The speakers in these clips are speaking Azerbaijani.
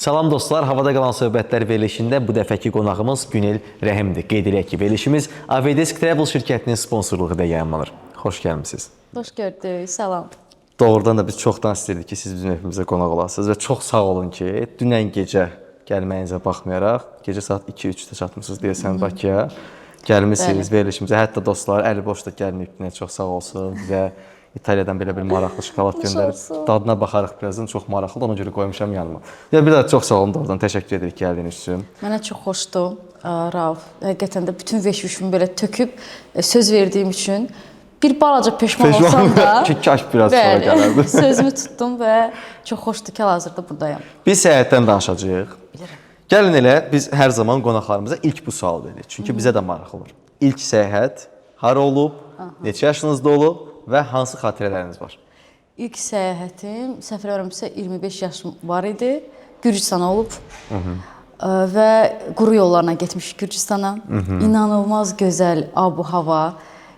Salam dostlar, Havada qalan söhbətlər verilişində bu dəfəki qonağımız Günel Rəhimdir. Qeyd edək ki, verilişimiz Avedesk Travel şirkətinin sponsorluğu ilə yayımlanır. Xoş gəlmisiniz. Xoş gördük, salam. Doğrudan da biz çoxdan istəyirdik ki, siz bizim evimizə qonaq olasınız və çox sağ olun ki, dünən gecə gəlməyinizə baxmayaraq, gecə saat 2-3-də çatmısınız deyəsən Bakıya. Gəlmisiniz verilişimizə. Hətta dostlar, əli boş da gəlməyib, çox sağ olsun və İtaliyadan belə bir maraqlı şokolad göndərib. Dadına baxarıq birazdan, çox maraqlıdır, ona görə qoymuşam yanıma. Bir daha çox sağ olun doğrudan, təşəkkür edirik gəldiyiniz üçün. Mənə çox xoşdur, Rauf. Həqiqətən də bütün veş-vüşümü belə töküb söz verdiyim üçün bir balaca peşman olsam da ki, kaş biraz sonra gələrdi. Sözümü tutdum və çox xoşdur ki, hal-hazırda buradayım. Biz səyahətdən danışacağıq. Gəlin elə, biz hər zaman qonaqlarımıza ilk bu sual veririk. Çünki bizə də maraq olur. İlk səyahət hara olub, neçə yaşınızda olub və hansı xatirələriniz var? İlk səyahətim, səhv eləmirəmsə 25 yaşım var idi. Gürcüstana olub. Və quru yollarla getmişik Gürcüstana. İnanılmaz gözəl ab-hava.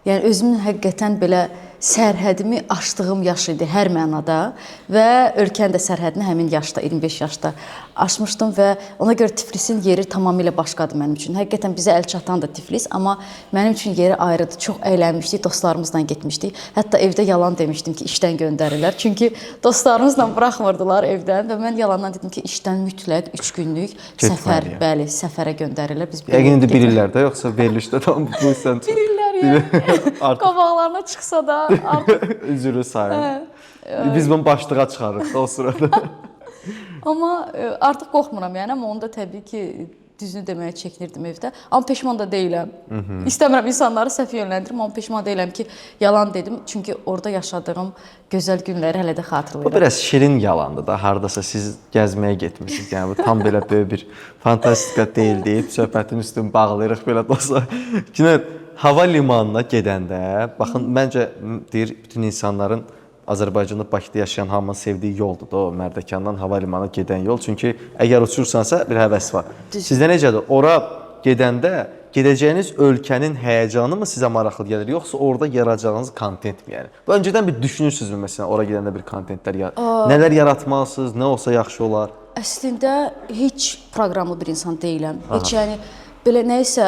Yəni özümün həqiqətən belə sərhədimi aşdığım yaş idi hər mənada və ölkənin də sərhədini həmin yaşda, 25 yaşda aşmışdım və ona görə Tiflisin yeri tamamilə başqadır mənim üçün. Həqiqətən bizə əl çatan da Tiflis, amma mənim üçün yeri ayrıdır. Çox əylənmişdik, dostlarımızla getmişdik. Hətta evdə yalan demişdim ki, işdən göndərirlər. Çünki dostlarımızla buraxmırdılar evdən və mən yalandan dedim ki, işdən mütləq 3 günlük səfər, bəli, səfərə göndərirlər. Yəqin indi bilirlər də, yoxsa verilişdə tam bu sən qabaqlarına çıxsa da artıq üzürü sayın. Biz bunu başlığa çıxarırıq da o sırada. Amma artıq qorxmuram yəni, amma onda təbii ki, düzünü deməyə çəkinirdim evdə. Amma peşman da deyiləm. İstəmirəm insanları səhv yönləndirim, amma peşman deyiləm ki, yalan dedim. Çünki orada yaşadığım gözəl günləri hələ də xatırlayıram. Bu biraz şirin yalandır da, hardasa siz gəzməyə getmişsiniz. Yəni bu tam belə böyük bir fantastika deyil deyib söhbətin üstünü bağlayırıq belə dostlar. Günel, hava limanına gedəndə, baxın, məncə deyir, bütün insanların Azərbaycanda, Bakıda yaşayan hamının sevdiyi yoldur da o Mərdəkandan hava limanına gedən yol. Çünki əgər uçursansa bir həvəs var. Sizdə necədir? Ora gedəndə gedəcəyiniz ölkənin həyəcanı mı sizə maraqlı gəlir, yoxsa orada yaradacağınız kontent mi yəni? Bu öncədən bir düşünürsünüzmü məsələn, ora gedəndə bir kontentlər nələr yaratmalısınız, nə olsa yaxşı olar? Əslində heç proqramlı bir insan deyiləm. Heç yəni belə nəyisə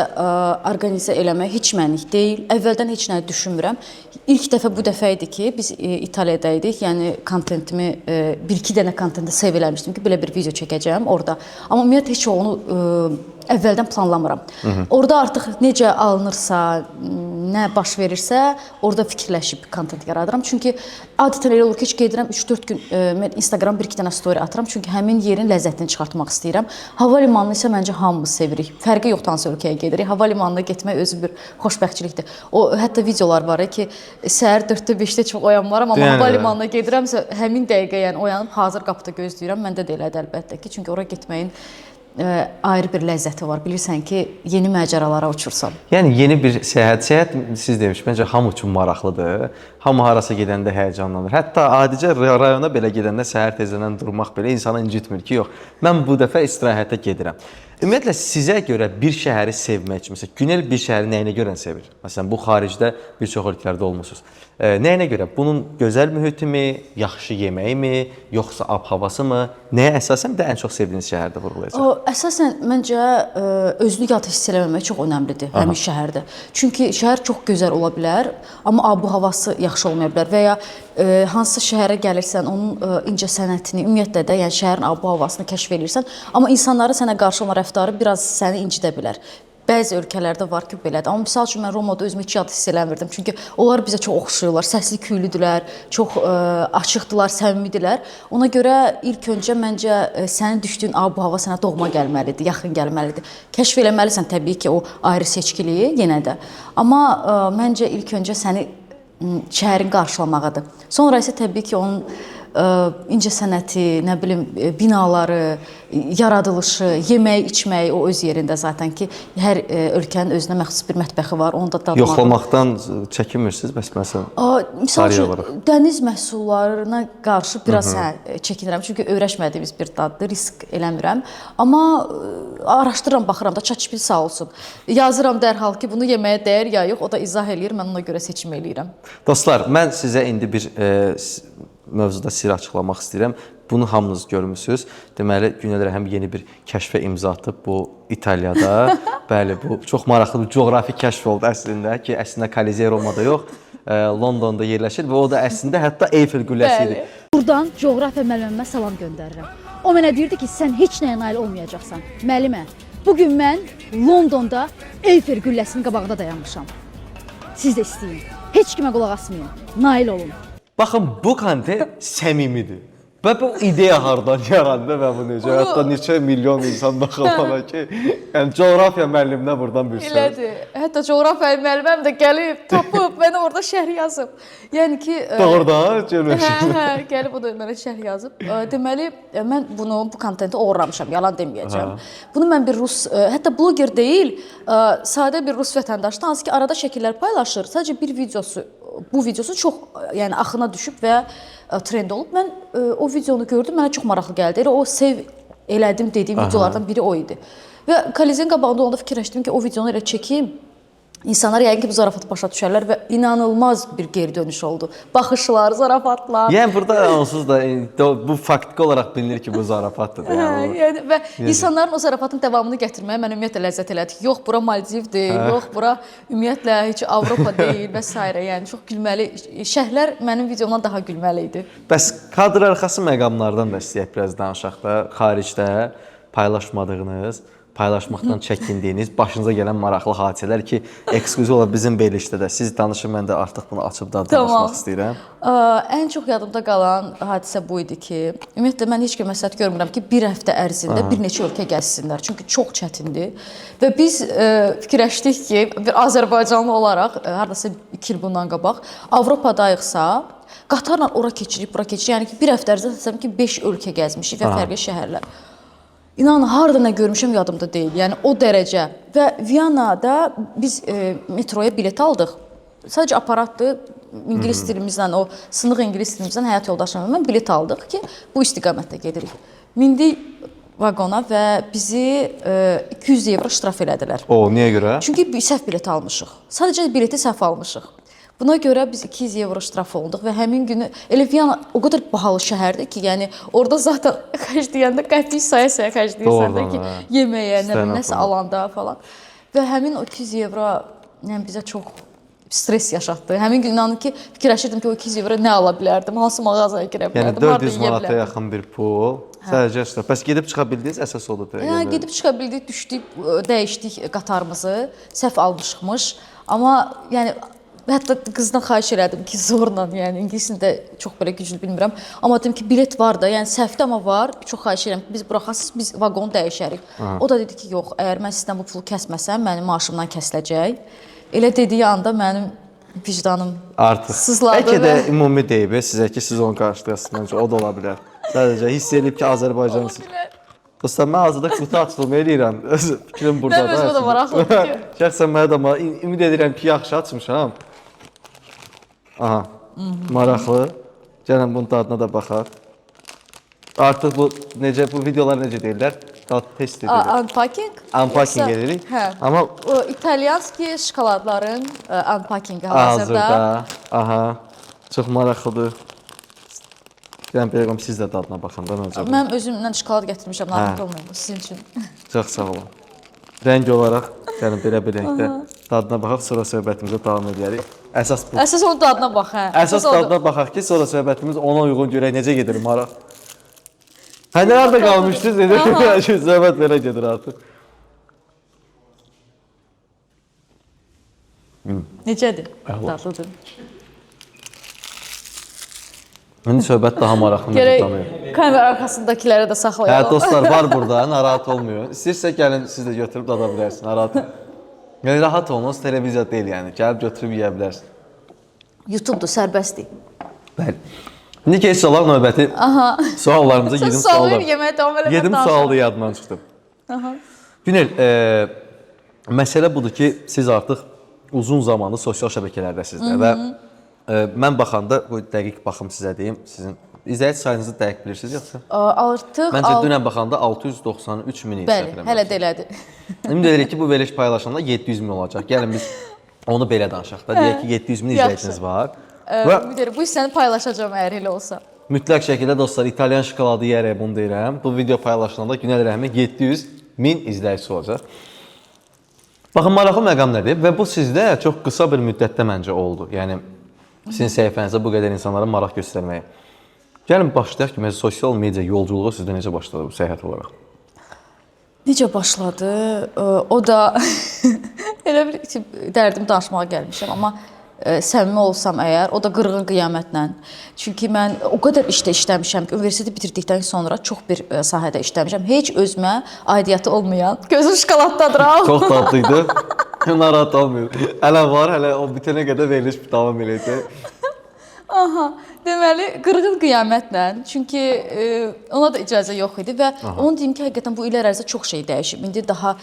orqanizə eləmək heç mənlik deyil. Əvvəldən heç nə düşünmürəm. İlk dəfə bu dəfə idi ki, biz İtaliyada idik. Yəni kontentimi bir-iki dənə kontentə save eləmişdim ki, belə bir video çəkəcəm orada. Amma ümumiyyətlə heç onu əvvəldən planlamıram. Orada artıq necə alınırsa, nə baş verirsə, orada fikirləşib kontent yaradıram. Çünki adətən elə olur ki, heç gedirəm 3-4 gün mən Instagram bir-iki dənə story atıram. Çünki həmin yerin ləzzətini çıxartmaq istəyirəm. Hava limanını isə məncə hamımız sevirik. Fərqi yoxdur hansı ölkəyə gedirik. Hava limanına getmək özü bir xoşbəxtçilikdir. O hətta videolar var ki, səhər 4-də 5-də çox oyanmaram, amma hava limanına gedirəmsə həmin dəqiqə yəni oyanıb hazır qapıda gözləyirəm. Məndə də elədir əlbəttə ki, çünki ora getməyin ayrı bir ləzzəti var. Bilirsən ki, yeni macəralara uçursan. Yəni yeni bir səyahət siz demiş, məncə hamı üçün maraqlıdır. Hamı harasa gedəndə həyəcanlanır. Hətta adicə rayona belə gedəndə səhər tezdən durmaq belə insanı incitmir ki, yox, mən bu dəfə istirahətə gedirəm. Ümumiyyətlə sizə görə bir şəhəri sevmək, məsələn, Günel bir şəhəri nəyinə görə sevir? Məsələn, bu xaricdə bir çox ölkələrdə olmusunuz. Nəyinə görə? Bunun gözəl mühitimi, yaxşı yeməyimi, yoxsa ab-havası mı? Nəyə əsasən də ən çox sevdiyiniz şəhərdə vurğulayacaq? Əsasən məncə özünü yad hiss eləməmək çox önəmlidir həmin şəhərdə. Çünki şəhər çox gözəl ola bilər, amma ab-havası yaxşı olmaya bilər və ya hansısa şəhərə gəlirsən, onun incəsənətini, ümumiyyətlə də yəni şəhərin ab-havasını kəşf edirsən, amma insanların sənə qarşı olan rəftarı biraz səni incidə bilər. Bəzi ölkələrdə var ki, belədir. Amma misal üçün mən Romada özümü heç yad hiss eləmirdim. Çünki onlar bizə çox oxşayırlar, səsli küylüdülər, çox açıqdılar, səmimidirlər. Ona görə ilk öncə məncə sənin düşdüyün ab-hava sənə doğma gəlməlidir, yaxın gəlməlidir. Kəşf eləməlisən təbii ki, o ayrı seçkiliyi yenə də. Amma məncə ilk öncə səni şəhərin qarşılamağıdır. Sonra isə təbii ki, onun incəsənəti, nə bilim, binaları, yaradılışı, yemək, içmək o öz yerində zaten ki, hər ölkənin özünə məxsus bir mətbəxi var, onu da dadmaq. Yoxlamaqdan çəkinmirsiniz, məsələn? Misal üçün, dəniz məhsullarına qarşı biraz çəkinirəm, çünki öyrəşmədiyimiz bir daddır, risk eləmirəm. Amma araşdırıram, baxıram da, ChatGPT sağ olsun. Yazıram dərhal ki, bunu yeməyə dəyər ya yox, o da izah eləyir, mən ona görə seçim eləyirəm. Dostlar, mən sizə indi bir mövzuda sir açıqlamaq istəyirəm. Bunu hamınız görmüsünüz. Deməli, Günel Rəhim yeni bir kəşfə imza atıb bu İtaliyada. Bəli, bu çox maraqlı bir coğrafi kəşf oldu əslində ki, əslində Kolizey Romada yox, Londonda yerləşir və o da əslində hətta Eyfel qülləsi idi. Buradan coğrafiya müəllimimə salam göndərirəm. O mənə deyirdi ki, sən heç nəyə nail olmayacaqsan. Müəllimə, bugün mən Londonda Eyfel qülləsinin qabağında dayanmışam. Siz də istəyin. Heç kimə qulaq asmayın. Nail olun. Baxın, bu kontent səmimidir. Və bu ideya hardan yarandı və bu necə? Hətta neçə milyon insan baxılana ki, yəni coğrafiya müəlliminə buradan bir söz. Elədir. Hətta coğrafiya müəlliməm də gəlib, tapıb, mənə orada şərh yazıb. Yəni ki, Doğrudan görmüşəm. hə, gəlib o da mənə şərh yazıb. Deməli, mən bu kontenti oğurlamışam, yalan deməyəcəm. Bunu mən bir rus, hətta bloger deyil, sadə bir rus vətəndaşdan, hansı ki, arada şəkillər paylaşır. Sadəcə bir videosu, bu videosu çox, yəni axına düşüb və trend olub. Mən o videonu gördüm, mənə çox maraqlı gəldi. Elə o sev elədim dediyim videolardan biri o idi. Və Kolizeyin qabağında onda fikirləşdim ki, o videonu elə çəkim. İnsanlar yəqin ki, bu zarafatı başa düşərlər və inanılmaz bir geri dönüş oldu. Baxışlar, zarafatlar. Yəni burada onsuz da bu faktiki olaraq bilinir ki, bu zarafatdır. Yəni və insanların o zarafatın davamını gətirməyə mən ümumiyyətlə ləzzət elədik. Yox, bura Maldivdir, yox, bura ümumiyyətlə heç Avropa deyil və s. Yəni çox gülməli şərhlər mənim videomdan daha gülməli idi. Bəs kadr arxası məqamlardan da istəyək biraz danışaq da. Xaricdə paylaşmadığınız, paylaşmaqdan çəkindiyiniz, başınıza gələn maraqlı hadisələr ki, eksklüziv olaraq bizim verilişdə də siz danışın, mən də artıq bunu açıb da danışmaq istəyirəm. Ən çox yadımda qalan hadisə bu idi ki, ümumiyyətlə mən heç kim məsləhət görmürəm ki, bir həftə ərzində bir neçə ölkə gəzsinlər. Çünki çox çətindir. Və biz fikirləşdik ki, bir Azərbaycanlı olaraq, hardasa 2 il bundan qabaq, Avropadayıqsa, qatarla ora keçirib, bura keçirib. Yəni ki, bir həftə ərzində desəm ki, 5 ölkə gəzmişik və fərqli şəhərlər. İnanın, harada nə görmüşəm yadımda deyil. Yəni o dərəcə. Və Viyanada biz metroya bilet aldıq. Sadəcə aparatdır, ingilis dilimizlə, o sınıq ingilis dilimizlə həyat yoldaşımla mən bilet aldıq ki, bu istiqamətdə gedirik. Mindik vaqona və bizi 200 evro ştraf elədilər. O, niyə görə? Çünki səhv bilet almışıq. Sadəcə bileti səhv almışıq. Buna görə biz 200 evro ştraf olduq və həmin günü elə Viyana o qədər bahalı şəhərdir ki, yəni orada zaten xərcləyəndə qəti saya xərcləyirsən də ki, yeməyə, nəsə alanda falan. Və həmin o 200 evro yəni bizə çox stres yaşatdı. Həmin gün inanın ki, fikirləşirdim ki, o 200 evro nə ala bilərdim, hansı mağazaya girə bilərdim, yəni harda yeyə 400 manata bilərdim. yaxın bir pul. Sadəcə ştraf. Bəs gedib çıxa bildiniz, əsas odur da. Yəni gedib çıxa bildik, düşdük, dəyişdik qatarımızı, səhv almışıqmış. Amma yəni hətta qızdan xahiş elədim ki, zorla, yəni ingilisini də çox belə güclü bilmirəm. Amma dedim ki, bilet var da, yəni səhvdə amma var. Çox xahiş edirəm ki, biz buraxasınız, biz vaqonu dəyişərik. O da dedi ki, yox, əgər mən sizdən bu pulu kəsməsəm, mənim maaşımdan kəsiləcək. Elə dediyi anda mənim vicdanım artıq sızladı. Bəlkə də ümumi deyib sizə ki, siz onu qarşılayasınız, o da ola bilər. Sadəcə hiss edib ki, Azərbaycansınız. Dostlar, mən hazırda qutu açılımı eləyirəm. Fikrim burada da. Mənim özümə də maraqlıdır ki. Şəxsən mənə də ümid edirəm ki, yaxşı açmışam. Aha, maraqlı. Gəlin bunun dadına da baxaq. Artıq bu videolar necə deyirlər? Dad test edilir. Unpacking? Unpacking edirik. Hə. Amma o İtalyanski şokoladların unpackingi hazırda. Aha, çox maraqlıdır. Gəlin bilirəm, siz də dadına baxın da necə. Mən özümdən şokolad gətirmişəm, narahat olmayın sizin üçün. Çox sağ olun. Rəng olaraq, yəni belə bir rəngdə dadına baxaq, sonra söhbətimizə davam edərik. Əsas bu. Əsas onun dadına bax, hə. Əsas dadına baxaq ki, sonra söhbətimiz ona uyğun görək necə gedir maraq. Hə, nerede qalmışdınız? Necə söhbət belə gedir artıq. Necədir? Dadlıdır. İndi söhbət daha maraqlı necə Gərək kamera arxasındakilərə də saxlayalım. Hə, dostlar var burada, narahat olmuyor. İstəyirsə gəlin siz də götürüb dada bilərsiniz, narahat. Yəni rahat olunuz, televiziya deyil yəni. Gəlib götürüb yeyə bilərsin. YouTube-dur, sərbəstdir. Bəli. İndi keç salaq növbəti suallarımıza 7 sual var. Yeməyə davam eləmək 7 sual da yadımdan çıxdı. Günel, məsələ budur ki, siz artıq uzun zamandır sosial şəbəkələrdəsiniz və mən baxanda, bu dəqiq baxım sizə deyim, sizin izləyici sayınızı dəqiq bilirsiniz yoxsa? Artıq... Məncə dünən baxanda 693 min Bəli, hələ də elədir. Ümid edirik ki, bu veriliş paylaşanda 700 min olacaq. Gəlin biz onu belə danışaq da, deyək ki, 700 min izləyiciniz var. Ümid edirəm, bu hissəni paylaşacağım əgər elə olsa. Mütləq şəkildə dostlar İtalyan şokoladı yeyərək bunu deyirəm. Bu video paylaşılanda Günel Rəhmin 700.000 izləyicisi olacaq. Baxın, maraqlı məqam nədir? Və bu sizdə çox qısa bir müddətdə məncə oldu. Yəni, sizin səhifənizə bu qədər insanlara maraq göstərməyə. Gəlin başlayaq ki, məsələn, sosial media yolculuğu sizdə necə başladı bu səyahət olaraq? Necə başladı? O da elə bir dərdim danışmağa gəlmişəm, amma səmimi olsam əgər, o da qırğın qiyamətlə. Çünki mən o qədər işdə işləmişəm ki, universiteti bitirdikdən sonra çox bir sahədə işləmişəm. Heç özümə aidiyyatı olmayan, gözüm şokoladdadır. Çox tatlıydı. Narahat olmuyor. Hələ var, hələ o bitənə qədər veriliş davam edəcək. Aha, deməli qırğın qiyamətlə. Çünki ona da icazə yox idi və onu deyim ki, həqiqətən bu illər ərzində çox şey dəyişib. İndi daha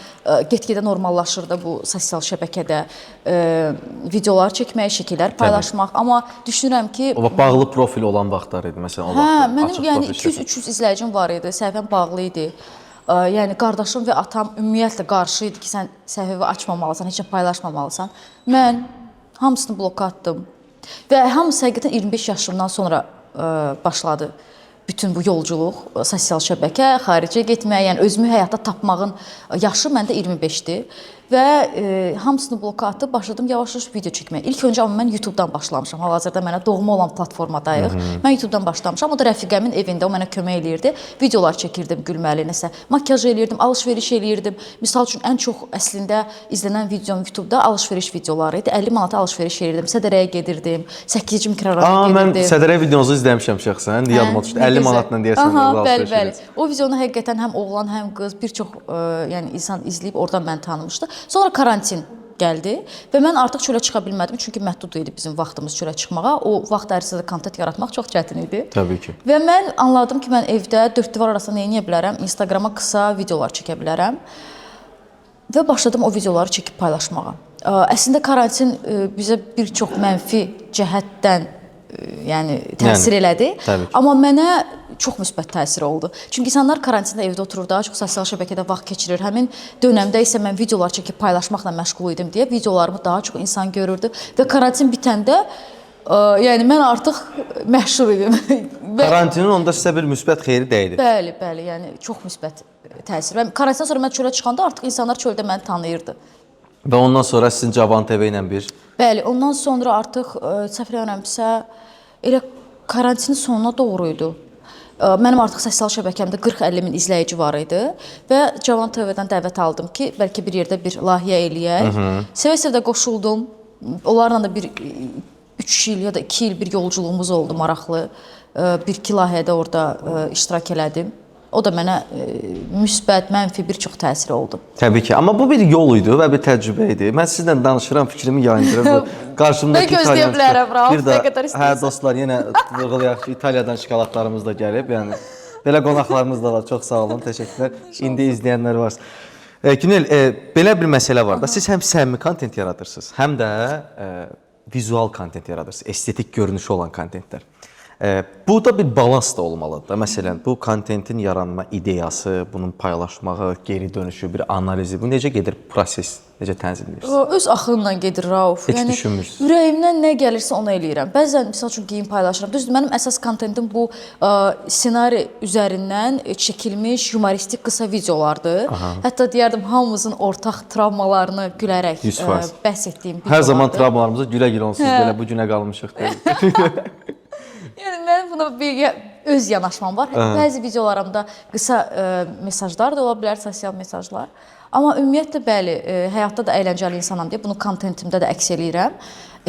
get-gedə normallaşır da bu sosial şəbəkədə videolar çəkmək, şəkillər paylaşmaq. Amma düşünürəm ki, O bağlı profil olan vaxtlar idi məsələn o vaxtlar. mənim yəni 200-300 izləyicim var idi, səhifəm bağlı idi. Yəni qardaşım və atam ümumiyyətlə qarşı idi ki, sən səhifəni açmamalısan, heç nə paylaşmamalısan. Mən hamısını bloka atdım. Və hamısı həqiqətən 25 yaşımdan sonra başladı bütün bu yolculuq, sosial şəbəkə, xaricə getmək, yəni özümü həyatda tapmağın yaşı məndə 25-dir. Və hamısını bloka atıb başladım yavaş-yavaş video çəkməyə. İlk öncə amma mən YouTube-dan başlamışam. Hal-hazırda mənə doğma olan platformadayıq. Mən YouTube-dan başlamışam. O da rəfiqəmin evində, o mənə kömək eləyirdi. Videolar çəkirdim gülməli, nəsə makyaj eləyirdim, alış-veriş eləyirdim. Misal üçün ən çox əslində izlənən videom YouTube-da alış-veriş videoları idi. 50 manata alış-veriş eləyirdim. Sədərəyə gedirdim. 8-ci mikrorayona gedirdim. Mən Sədərə videonuzu izləmişəm şəxsən. Yadıma düşdü. 50 manatla deyəsən alış-veriş eləyirdim. O videonu həqiqətən həm oğlan, həm qız bir çox yəni insan izləyib oradan məni tanımışdı. Sonra karantin gəldi və mən artıq çölə çıxa bilmədim çünki məhdud idi bizim vaxtımız çölə çıxmağa. O vaxt ərzində kontent yaratmaq çox çətin idi. Təbii ki. Və mən anladım ki, mən evdə dörd divar arasında nə edə bilərəm? Instagrama qısa videolar çəkə bilərəm. Və başladım o videoları çəkib paylaşmağa. Əslində karantin bizə bir çox mənfi cəhətdən yəni təsir elədi. Amma mənə çox müsbət təsir oldu. Çünki insanlar karantində evdə oturur, daha çox sosial şəbəkədə vaxt keçirir. Həmin dönəmdə isə mən videolar çəkib paylaşmaqla məşğul idim deyə videolarımı daha çox insan görürdü və karantin bitəndə yəni mən artıq məşhur idim. Karantinin onda sizə bir müsbət xeyri dəydi. Bəli, bəli, yəni çox müsbət təsir. Və karantindən sonra mən çölə çıxanda artıq insanlar çöldə məni tanıyırdı. Və ondan sonra sizin Cavan TV ilə bir... Bəli, ondan sonra artıq səhv eləmirəmsə elə karantinin sonuna doğru idi. Mənim artıq sosial şəbəkəmdə 40-50 min izləyici var idi və Cavan TV-dən dəvət aldım ki, bəlkə bir yerdə bir layihə eləyək. Sevə-sevə də qoşuldum. Onlarla da bir 3 il ya da 2 il bir yolculuğumuz oldu maraqlı. Bir-iki layihədə orada iştirak elədim. O da mənə müsbət, mənfi bir çox təsiri oldu. Təbii ki, amma bu bir yol idi və bir təcrübə idi. Mən sizlə danışıram, fikrimi yayındırım. Qarşımdakı gözləyə bilərəm, Rauf, nə qədər istəyirsən. Hə, dostlar, yenə vurğulayaq ki, İtaliyadan şokoladlarımız da gəlib. Yəni, belə qonaqlarımız da var. Çox sağ olun, təşəkkürlər. İndi izləyənlər var. Günel, belə bir məsələ var da, siz həm səmimi kontent yaradırsınız, həm də vizual kontent yaradırsınız, estetik görünüşü olan kontentlər. Burada bir balans da olmalıdır da. Məsələn, bu kontentin yaranma ideyası, bunun paylaşmağı, geri dönüşü, bir analizi, bu necə gedir proses, necə tənzimləyirsiniz? Öz axınla gedir, Rauf. Heç düşünmürsünüz? Ürəyimdən nə gəlirsə onu eləyirəm. Bəzən, misal üçün, geyim paylaşıram. Düzdür, mənim əsas kontentim bu ssenari üzərindən çəkilmiş humoristik qısa videolardır. Hətta deyərdim, hamımızın ortaq travmalarını gülərək bəhs etdiyim videolardır. Hər zaman travmalarımıza gülə-gülə onsuz, belə bu günə qalmışıq. Yəni mənim buna bir öz yanaşmam var. Bəzi videolarımda qısa mesajlar da ola bilər, sosial mesajlar. Amma ümumiyyətlə bəli, həyatda da əyləncəli insanam deyə bunu kontentimdə də əks eləyirəm,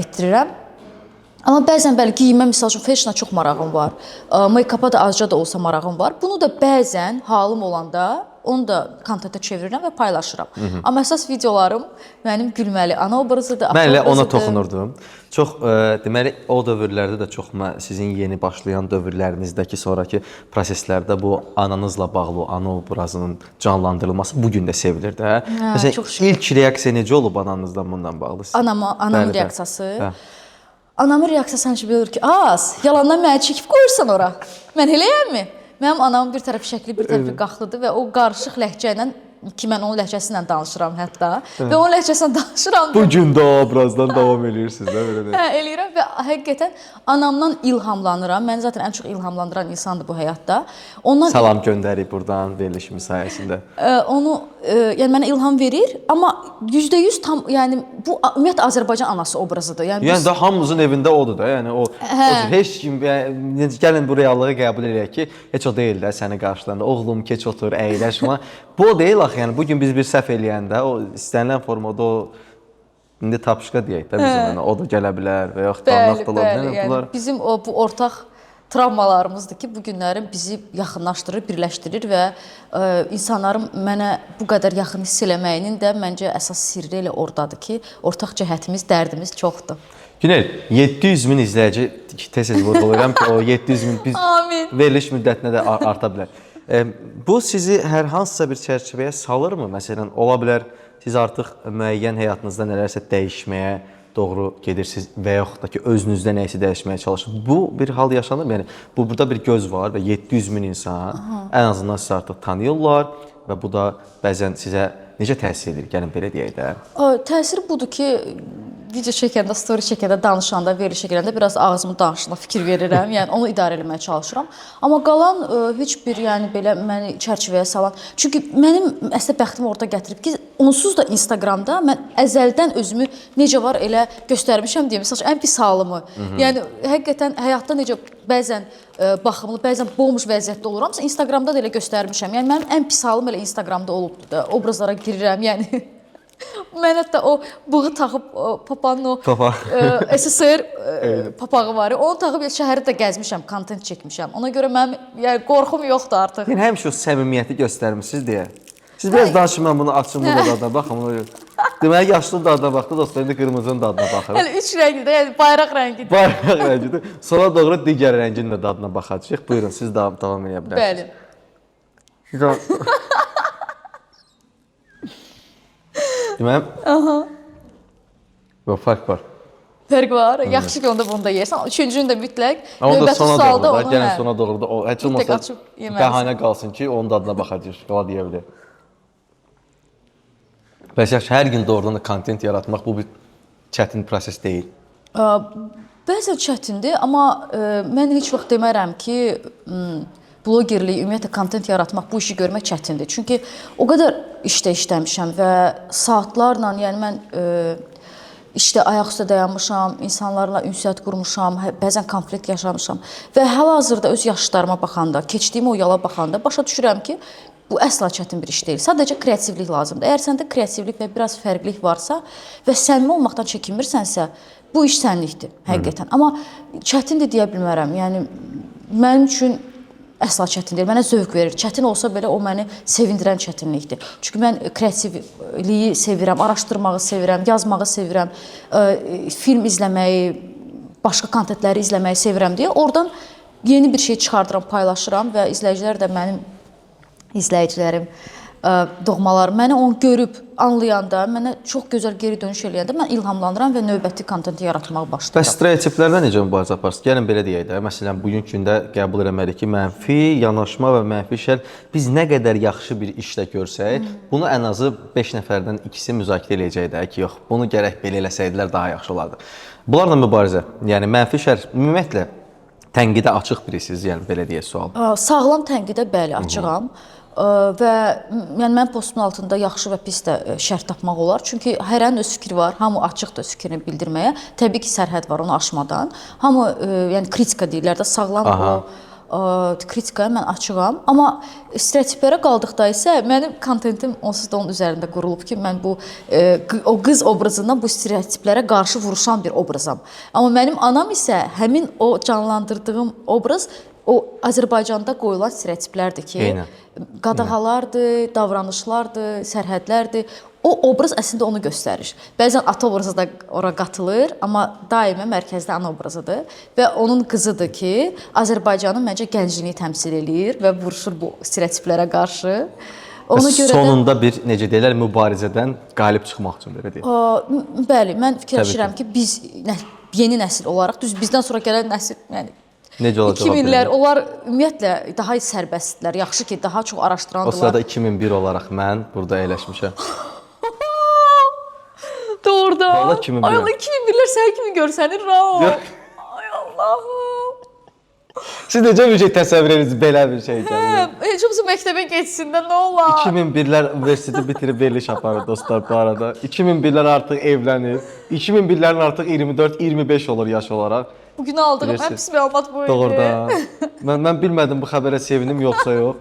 etdirirəm. Amma bəzən bəli geyimə, misal üçün fashion'a çox marağım var. Make-up'a da azca da olsa marağım var. Bunu da bəzən halım olanda onu da kontentə çevirirəm və paylaşıram. Amma əsas videolarım mənim gülməli ana obrazıdır. Mən elə ona toxunurdum. Çox deməli o dövrlərdə də çox sizin yeni başlayan dövrlərinizdəki sonrakı proseslərdə bu ananızla bağlı ana obrazının canlandırılması bu gün də sevilir də. Məsələn, ilk reaksiya necə olub ananızdan bundan bağlı? Anamın reaksiyası. Anamın reaksiyası həmişə bilir ki, az, yalandan məni çəkib qoyursan ora. Mən eləyəmmi? Mənim anamın bir tərəfi şəkli, bir tərəfi qaxlıdır və o qarışıq ləhcə ilə ki mən onun ləhcəsi ilə danışıram hətta və onun ləhcəsində danışıram. Bu gün də o obrazdan davam edirsiniz də belə də. Hə, eləyirəm və həqiqətən anamdan ilhamlanıram. Məni zaten ən çox ilhamlandıran insandır bu həyatda. Ondan Salam göndərib burdan verilişimiz sayəsində. Onu yəni mənə ilham verir, amma %100 tam yəni bu ümumiyyətlə Azərbaycan anası obrazıdır. Yəni Yəni də hamımızın evində odur da. Yəni o heç kim yəni, gəlin bu reallığı qəbul edək ki, heç o deyil də səni qarşılayanda oğlum keç otur, əyləş falan. Bu o deyil axı. Yəni bu gün biz bir səhv eləyəndə o istənilən formada o indi tapışqa deyək də bizim yəni o da gələ bilər və yaxud danlaq da ola bilər. Yəni Bunlar bizim o bu ortaq travmalarımızdır ki, bu günlərin bizi yaxınlaşdırır, birləşdirir və insanların mənə bu qədər yaxın hiss eləməyinin də məncə əsas sirri elə ordadır ki, ortaq cəhətimiz, dərdimiz çoxdur. Günel 700 min izləyici tez-tez vurğulayıram ki, o 700 min biz Amin. veriliş müddətinə də arta bilər. Bu sizi hər hansısa bir çərçivəyə salırmı? Məsələn, ola bilər siz artıq müəyyən həyatınızda nələrsə dəyişməyə doğru gedirsiniz və yaxud da ki, özünüzdə nəyisə dəyişməyə çalışırsınız. Bu bir hal yaşanır mı? Yəni, burada bir göz var və 700 min insan ən azından sizi artıq tanıyırlar və bu da bəzən sizə necə təsir edir? Gəlin belə deyək də. Təsiri budur ki, video çəkəndə, story çəkəndə, danışanda, veriliş çəkəndə biraz ağzımın danışığına fikir verirəm. Yəni onu idarə etməyə çalışıram. Amma qalan heç bir yəni belə məni çərçivəyə salan. Çünki mənim əslində bəxtim orada gətirib ki, onsuz da Instagramda mən əzəldən özümü necə var elə göstərmişəm deyə. Məsələn, ən pis halımı. Yəni həqiqətən həyatda necə bəzən baxımlı, bəzən bomboş vəziyyətdə oluramsa, Instagramda da elə göstərmişəm. Yəni mənim ən pis halım elə Instagramda olubdu da. Obrazlara girirəm, yəni mən hətta o bığı taxıb papanın o SSR papağı var. Onu taxıb şəhəri də gəzmişəm, kontent çəkmişəm. Ona görə mənim yəni qorxum yoxdur artıq. Yəni həmişə o səmimiyyəti göstərmisiniz deyə. Siz biraz danışın, mən bunu açım, bu da dadına baxın. Deməli, yaşlı dadına baxdı, dostlar, indi qırmızının dadına baxır. Yəni üç rəngidir, yəni bayraq rəngidir. Bayraq rəngidir. Sonra doğru digər rəngin də dadına baxacağıq. Buyurun, siz davam edə bilərsiniz. Bəli. Deməli, bu farq var. Fərq var. Yaxşı ki, onda bunu da yersən. Üçüncünü də mütləq Onu da sona doğru da, onu gəlin sona doğru da. Heç olmasa açıb yeməlisən. bəhanə qalsın ki, onun dadına baxacağıq. Qala deyə bilir. Bəs yaxşı, hər gün doğrudan da kontent yaratmaq bu bir çətin proses deyil. Bəzən çətindir, amma mən heç vaxt demərəm ki, blogerlik, ümumiyyətlə kontent yaratmaq, bu işi görmək çətindir. Çünki o qədər işdə işləmişəm və saatlarla, yəni mən işdə ayaq üstə dayanmışam, insanlarla ünsiyyət qurmuşam, bəzən konflikt yaşamışam və hal-hazırda öz yaşlarıma baxanda, keçdiyim o yola baxanda başa düşürəm ki, bu əsla çətin bir iş deyil. Sadəcə kreativlik lazımdır. Əgər səndə kreativlik və biraz fərqlilik varsa və səmimi olmaqdan çəkinmirsənsə, bu iş sənlikdir, həqiqətən. Amma çətindir deyə bilmərəm. Yəni mənim üçün əsla çətin deyil. Mənə zövq verir. Çətin olsa belə o məni sevindirən çətinlikdir. Çünki mən kreativliyi sevirəm, araşdırmağı sevirəm, yazmağı sevirəm, film izləməyi, başqa kontentləri izləməyi sevirəm deyə oradan yeni bir şey çıxardıram, paylaşıram və izləyicilər də mənim izləyicilərim, doğmalarım məni onu görüb, anlayanda, mənə çox gözəl geri dönüş eləyəndə mən ilhamlanıram və növbəti kontenti yaratmağa başlayıram. Bəs stereotiplərlə necə mübarizə aparırsınız? Gəlin belə deyək də, məsələn, bugünkü gündə qəbul eləməliyik ki, mənfi yanaşma və mənfi şər biz nə qədər yaxşı bir işlə görsək, bunu ən azı 5 nəfərdən ikisi müzakirə eləyəcək də ki, yox, bunu gərək belə eləsəydilər daha yaxşı olardı. Bunlarla mübarizə, yəni mənfi şər ümumiyyətlə tənqidə açıq birisiniz, yəni belə deyək sual. Sağlam tənqidə bəli, açığam. Və yəni mənim postumun altında yaxşı və pis də şərt tapmaq olar. Çünki hər hənin öz fikri var. Hamı açıqdır öz fikrini bildirməyə. Təbii ki, sərhəd var onu aşmadan. Hamı yəni kritika deyirlər də, sağlam o kritikaya mən açığam. Amma stereotiplərə qaldıqda isə mənim kontentim onsuz da onun üzərində qurulub ki, mən bu o qız obrazından bu stereotiplərə qarşı vuruşan bir obrazam. Amma mənim anam isə həmin o canlandırdığım obraz o Azərbaycanda qoyulan stereotiplərdir ki, qadağalardır, davranışlardır, sərhədlərdir. O obraz əslində onu göstərir. Bəzən ata obrazı da ora qatılır, amma daima mərkəzdə ana obrazıdır və onun qızıdır ki, Azərbaycanın məncə gəncliyini təmsil eləyir və vuruşur bu stereotiplərə qarşı. Ona görə sonunda bir necə deyirlər mübarizədən qalib çıxmaq üçün belə deyək. Bəli, mən fikirləşirəm ki, biz yeni nəsil olaraq, düz bizdən sonra gələn nəsil, yəni Necə olacaq? 2000-lər onlar ümumiyyətlə daha sərbəstdilər. Yaxşı ki, daha çox O araşdırandılar. sırada 2001 olaraq mən burada əyləşmişəm. Doğrudan. Vallahi 2001. Ay Allah 2001-lər sən kimi görsənir Rao. Yox. Ay Allahım. Siz necə bir şey təsəvvür edirsiniz belə bir şey gəlir? Heç olmasa məktəbə getsin də nə olar? 2001-lər universiteti bitirib veriliş aparır dostlar bu arada. 2001-lər artıq evlənir. 2001-lərin artıq 24-25 olur yaş olaraq. Bugün aldığım Bilirsin. həbs məlumat bu idi. Doğrudan. Mən bilmədim bu xəbərə sevinim yoxsa yox.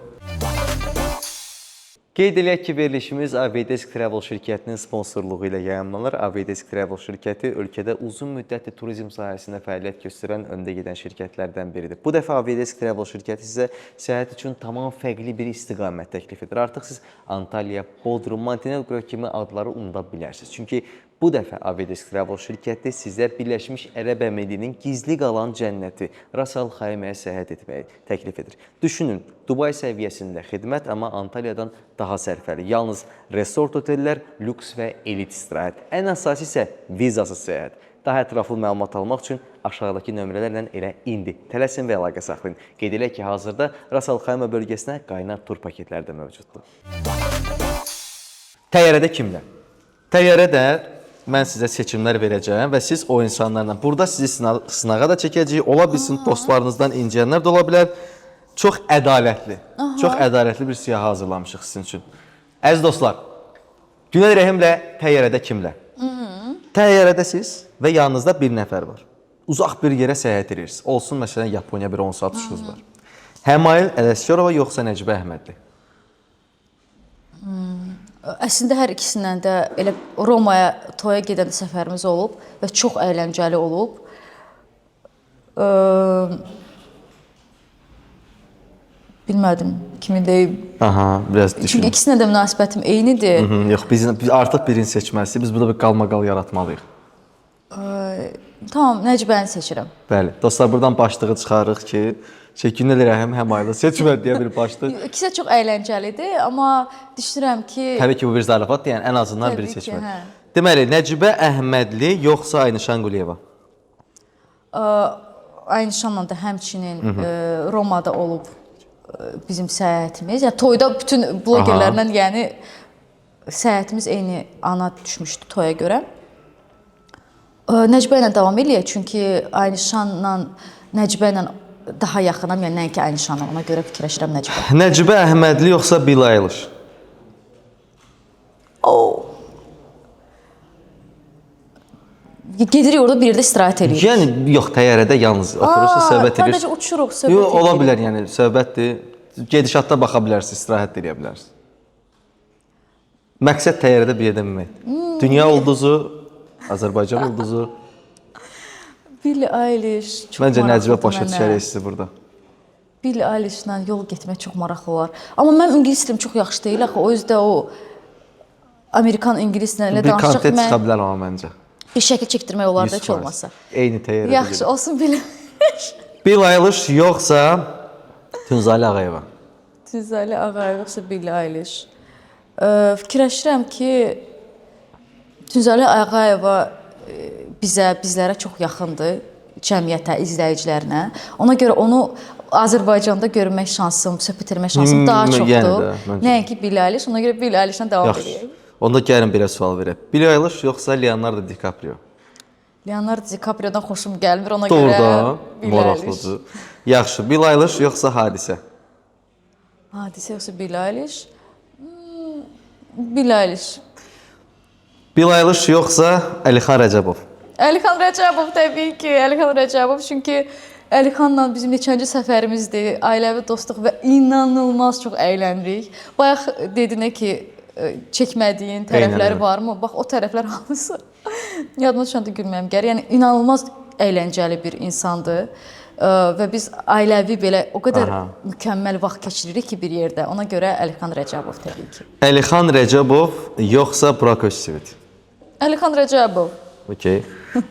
Qeyd eləyək ki, verilişimiz Avidesk Travel şirkətinin sponsorluğu ilə yayımlanır. Avidesk Travel şirkəti ölkədə uzun müddətli turizm sahəsində fəaliyyət göstərən öndə gedən şirkətlərdən biridir. Bu dəfə Avidesk Travel şirkəti sizə səyahət üçün tamam fərqli bir istiqamət təklif edir. Artıq siz Antalya, Bodrum, Montenegro kimi adları unuda bilərsiniz. Çünki bu dəfə Avidesk Travel şirkəti sizə Birləşmiş Ərəb Əmirlikliyinin gizli qalan cənnəti Ras Al Xayməyə səyahət etməyi təklif edir. Düşünün, Dubay səviyyəsində xidmət, amma Antalyadan daha sərfəli. Yalnız resort otellər, lüks və elit istirahət. Ən əsası isə vizasız səyahət. Daha ətraflı məlumat almaq üçün aşağıdakı nömrələrlə elə indi tələsin və əlaqə saxlayın. Qeyd eləyək ki, hazırda Ras Al Xaymə bölgəsinə qaynar tur paketləri də mövcuddur. Təyyarədə kimlər? Təyyarədə mən sizə seçimlər verəcəyəm və siz o insanlarla, burada sizi sınağa da çəkəcəyik, ola bilsin dostlarınızdan inciyənlər də ola bilər. Çox ədalətli, çox ədalətli bir siyahı hazırlamışıq sizin üçün. Əziz dostlar, Günel Rəhimlə təyyarədə kimlər? Təyyarədə siz və yanınızda bir nəfər var. Uzaq bir yerə səyahət edirsiniz. Olsun, məsələn, Yaponiya bir 10 saat uçuşunuz var. Həmail Ələsgərova yoxsa Nəcibə Əhmədli? Əslində hər ikisindən də elə Romaya toya gedən səfərimiz olub və çox əyləncəli olub. Bilmədim kimi deyim. Aha, biraz düşün. Çünki ikisinə də münasibətim eynidir. Yox, biz artıq birini seçməlisiz. Biz burada bir qalmaqal yaratmalıyıq. Tamam, Nəcibəni seçirəm. Bəli, dostlar buradan başlığı çıxarırıq ki, Günel Rəhim Həmaylı seçmə deyə bir başlıq. İkisi də çox əyləncəlidir, amma düşünürəm ki... Təbii ki, bu bir zarafat, yəni ən azından biri Təbii ki, seçmək. hə. Deməli, Nəcibə Əhmədli yoxsa Aynişan Quliyeva? Aynişanla da həmçinin Romada olub bizim səyahətimiz. Yəni toyda bütün blogerlərlə yəni səyahətimiz eyni ana düşmüşdü toya görə. Nəcibə ilə davam eləyək, çünki Aynişanla Nəcibə ilə daha yaxınam, yəni nəinki Aynişanla, ona görə fikirləşirəm Nəcibə. Nəcibə Əhmədli yoxsa Billie Eilish? Gedirik orada bir yerdə istirahət edirik. Yəni yox, təyyarədə yalnız oturursunuz, söhbət edirsiniz. Sadəcə uçuruq, söhbət Yox, ola edirik. bilər, yəni söhbətdir. Gedişatda baxa bilərsiniz, istirahət də edə bilərsiniz. Məqsəd təyyarədə bir yerdə minmək. Dünya ulduzu, Azərbaycan ulduzu. Billie Eilish çox Məncə Nəcibə maraqlıdır başa mənə. düşərək sizi burada. Billie Eilishlə yol getmək çox maraqlı olar. Amma mənim ingilis dilim çox yaxşı deyil axı. O yüzden o Amerikan ingilislə elə Bir danışacaq kontent çıxa mən bilər amma məncə. bir şəkil çəkdirmək olar da heç 100%. olmasa. Eyni təyyarədə. Yaxşı olsun Billie Eilish. Billie Eilish yoxsa Tünzalə Ağayeva? Tünzalə Ağayev yoxsa Billie Eilish. Fikirləşirəm ki Tünzalə Ağayeva bizlərə çox yaxındır, cəmiyyətə, izləyicilərinə. Ona görə onu Azərbaycanda görmək şansım, söhbət etmək şansım daha Yəni çoxdur. də, məncə. Nəinki Billie Eilish, ona görə Billie Eilishlə davam Yaxşı. edək. Onda gəlin belə sual verək. Billie Eilish yoxsa Leonardo DiCaprio? Leonardo DiCaprio'dan xoşum gəlmir, ona Doğrudan, görə Billie Eilish. maraqlıdır. Yaxşı, Billie Eilish yoxsa Hadisə? Hadisə yoxsa Billie Eilish? Billie Eilish. Billie Eilish yoxsa Əlixan Rəcəbov? Əlixan Rəcəbov təbii ki, Əlixan Rəcəbov, çünki Əlixanla bizim neçənci səfərimizdir, ailəvi dostluq və inanılmaz çox əylənirik. Bayaq dedinə ki, çəkmədiyin tərəfləri varmı? Bax, o tərəflər hamısı yadıma düşəndə gülməyim gəlir. Yəni inanılmaz əyləncəli bir insandır və biz ailəvi belə o qədər mükəmməl vaxt keçiririk ki bir yerdə. Ona görə Əlixan Rəcəbov təbii ki. Əlixan Rəcəbov yoxsa Burak Özçivit? Əlixan Rəcəbov. Okey.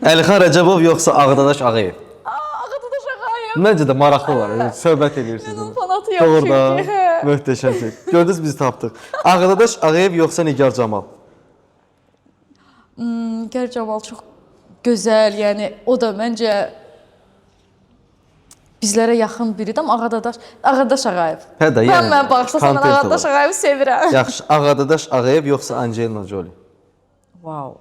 Əlixan Rəcəbov yoxsa Ağdadaş Ağayev? Ağdadaş Ağayev. Məncə də maraqlı olar. Söhbət edirsiniz. Mən onun fanatıyam Doğrudan. çünki. Möhtəşəm şey. Gördünüz bizi tapdıq. Ağdadaş Ağayev yoxsa Nigar Camal? Nigar Camal çox gözəl, yəni o da məncə bizlərə yaxın biridir, amma Ağadaş Ağayev. Hə də, yəni Mən bağışlasan, content Ağadaş olar. Ağayevi sevirəm. Yaxşı, Ağadaş Ağayev yoxsa Angelina Jolie? Wow.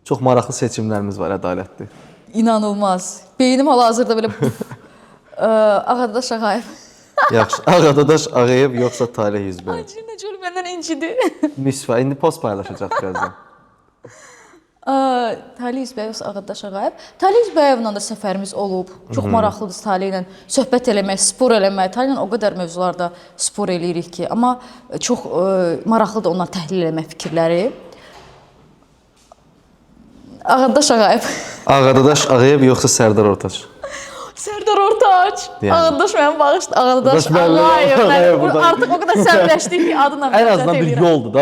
Çox maraqlı seçimlərimiz var, ədalətli. İnanılmaz. Beynim hal-hazırda belə Ağadaş Ağayev. Yaxşı, Ağadaş Ağayev yoxsa Talih Yüzbəyev? Angelina Jolie məndən incidi. Misfa, indi post paylaşacaq birazdan. Talih Yüzbəyev yoxsa Ağadaş Ağayev? Talih Yüzbəyevlə də səfərimiz olub. Çox maraqlıdır Talih ilə söhbət eləmək, spor eləmək. Talih ilə o qədər mövzularda spor eləyirik ki, amma çox maraqlıdır onunla təhlil eləmək fikirləri. Ağadaş Ağayev. Ağadaş Ağayev yoxsa Sərdar Ortaç? Sərdar Ortaç. Yəni. Ağadaş mənim bağışdı. Ağadaş Ağayev Ağayev. buradan. Artıq o qədər səmləşdik ki, adına Ən azından bir yoldur da.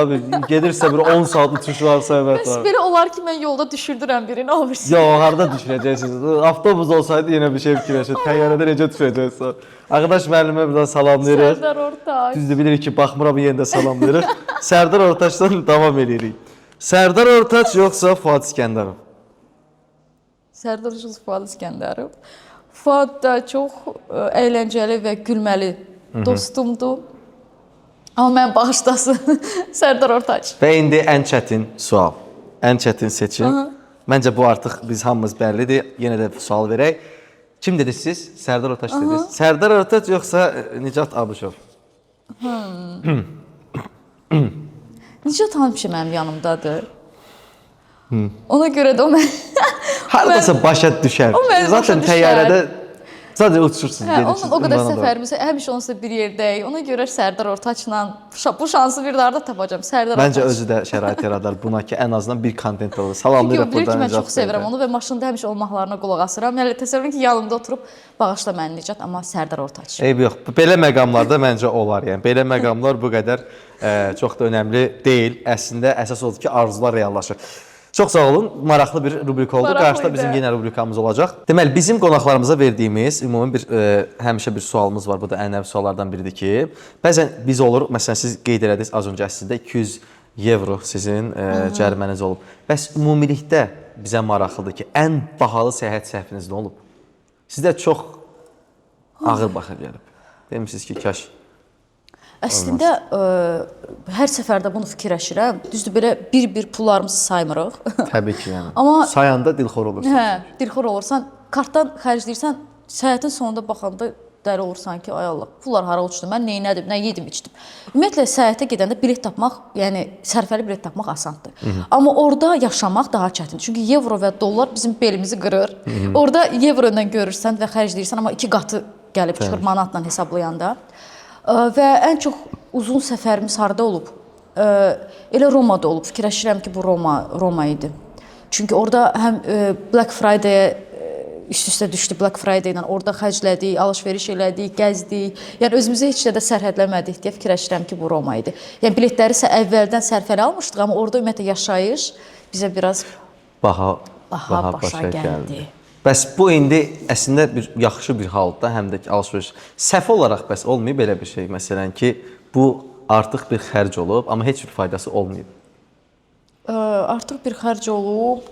Gedirsə bir 10 saat uçuş var, söhbət Bəs var. belə olar ki, mən yolda düşürdürəm birini, olmursun. Yox, harda düşürəcəksiniz? Avtobus olsaydı yenə bir şey fikirləşir. Təyyarədə necə düşəcəksən? Ağadaş müəllimə bir daha salamlayırıq. Sərdar Ortaç. Düzdür, bilirik ki, baxmıram, yenə də salamlayırıq. Sərdar Ortaçdan davam edirik. Sərdar Ortaç yoxsa Fuad İskəndərov? Sərdar Ortaç, Fuad İskəndərov. Fuad da çox əyləncəli və gülməli dostumdur. Amma mən bağışlasın Sərdar Ortaç. Və indi ən çətin sual, ən çətin seçim. Məncə bu artıq biz hamımız bəllidir. Yenə də sual verək. Kim dediniz siz? Sərdar Ortaç dediniz. Sərdar Ortaç yoxsa Nicat Abışov? Nicat həmişə mənim yanımdadır. Ona görə də o mən... Hardasa başa düşər. O mənim başa Zaten düşər. təyyarədə sadəcə uçursunuz, Hə, gedirsiniz. onun o qədər ünvana doğru. səfərimiz, həmişə onsuz bir yerdəyik. Ona görə Sərdar Ortaçla bu şansı bir də harda tapacağam? Sərdar Ortaç. Məncə özü də şərait yaradar buna ki, ən azından bir kontent olur. Çünki Salamlayırıq o bilir ki, buradan mən Nicat çox sevirəm bəydən. onu və maşında həmişə onun mahnılarına qulaq asıram. Yəni təsəvvür edin ki, yanımda oturub bağışla məni Nicat, amma Sərdar Ortaç. Eyb yox. Belə məqamlarda məncə olar. Yəni belə məqamlar bu qədər çox da önəmli deyil. Əslində əsas odur ki, arzular reallaşır. Çox sağ olun. Maraqlı bir rubrik oldu. Maraqlı Qarşıda idi. bizim yenə rubrikamız olacaq. Deməli, bizim qonaqlarımıza verdiyimiz ümumi bir həmişə bir sualımız var. Bu da ənənəvi suallardan biridir ki, bəzən biz olur, məsələn siz qeyd elədiniz az öncə əslində 200 evro sizin cəriməniz olub. Bəs ümumilikdə bizə maraqlıdır ki, ən bahalı səyahət səhviniz nə olub? Sizdə çox ağır baxa gəlib. Demişsiniz ki, kaş. Əslində hər səfərdə bunu fikirləşirəm. Düzdür, belə bir pullarımızı saymırıq. Təbii ki, yəni. Amma- sayanda dilxor olursun. Hə, dilxor olursan, kartdan xərcləyirsən, səyahətin sonunda baxanda dəri olursan ki, ay Allah, pullar hara uçdu, mən nə etdim, nə yedim, içdim. Ümumiyyətlə səyahətə gedəndə bilet tapmaq, yəni sərfəli bilet tapmaq asandır. Amma orada yaşamaq daha çətindir. Çünki evro və dollar bizim belimizi qırır. Orada evro ilə görürsən və xərcləyirsən, amma 2 qatı gəlib çıxır manatla hesablayanda. Və ən çox uzun səfərimiz harda olub? Elə Romada olub. Fikirləşirəm ki, bu Roma idi. Çünki orada həm Black Friday üst-üstə düşdü Black Friday ilə. Orada xərclədik, alış-veriş elədik, gəzdik. Yəni özümüzü heç də sərhədləmədik deyə fikirləşirəm ki, bu Roma idi. Yəni biletləri isə əvvəldən sərfəli almışdıq, amma orada ümumiyyətlə yaşayış bizə biraz Baha başa gəldi. Bəs bu indi əslində bir yaxşı bir halda, həm də ki, alış-veriş. Səhv olaraq bəs olmayıb belə bir şey. Məsələn ki, bu artıq bir xərc olub, amma heç bir faydası olmayıb. Artıq bir xərc olub.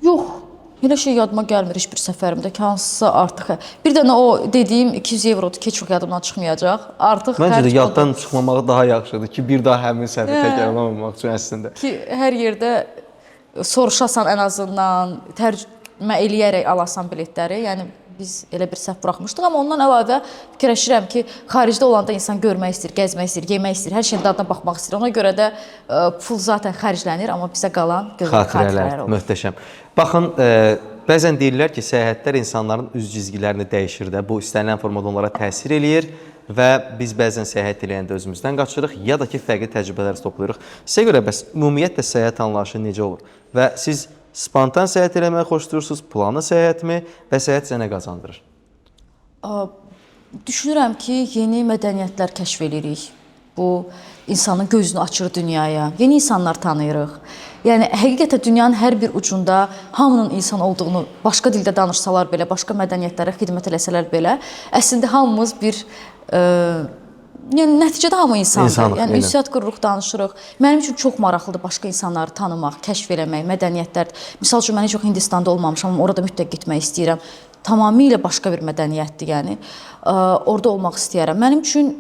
Yox, elə şey yadıma gəlmir heç bir səfərimdə ki, hansısa artıq. Bir dənə o dediyim 200 evrodur ki, çox yadımdan çıxmayacaq. Artıq Məncə də xərc yaddan çıxmamağı daha yaxşıdır ki, bir daha həmin səhvi təkrarlamamaq üçün əslində. ki, hər yerdə soruşasan ən azından, tərcümə eləyərək alasan biletləri. Yəni biz elə bir səhv buraxmışdıq, amma ondan əlavə fikirləşirəm ki, xaricdə olanda insan görmək istəyir, gəzmək istəyir, yemək istəyir, hər şeyin dadına baxmaq istəyir. Ona görə də pul zaten xərclənir, amma bizə qalan xatirələr olur. Möhtəşəm. Baxın, bəzən deyirlər ki, səyahətlər insanların üz cizgilərini dəyişir də. Bu istənilən formada onlara təsir eləyir və biz bəzən səyahət eləyəndə özümüzdən qaçırıq, ya da ki, fərqli təcrübələr toplayırıq. Sizə görə bəs ümumiyyətlə səyahət anlayışı necə olur? Və siz spontan səyahət eləməyi xoşlayırsınız, planlı səyahətmi və səyahət sizə nə qazandırır? Düşünürəm ki, yeni mədəniyyətlər kəşf edirik. Bu insanın gözünü açır dünyaya. Yeni insanlar tanıyırıq. Yəni həqiqətən dünyanın hər bir ucunda hamının insan olduğunu, başqa dildə danışsalar belə, başqa mədəniyyətlərə xidmət eləsələr belə, əslində hamımız bir yəni nəticədə hamı insandır. Yəni ünsiyyət qururuq, danışırıq. Mənim üçün çox maraqlıdır başqa insanları tanımaq, kəşf eləmək, mədəniyyətlər. Məsəl üçün mən heç yox Hindistanda olmamışam, amma orada mütləq getmək istəyirəm. tamamilə başqa bir mədəniyyətdir, yəni. Orada olmaq istəyərəm. Mənim üçün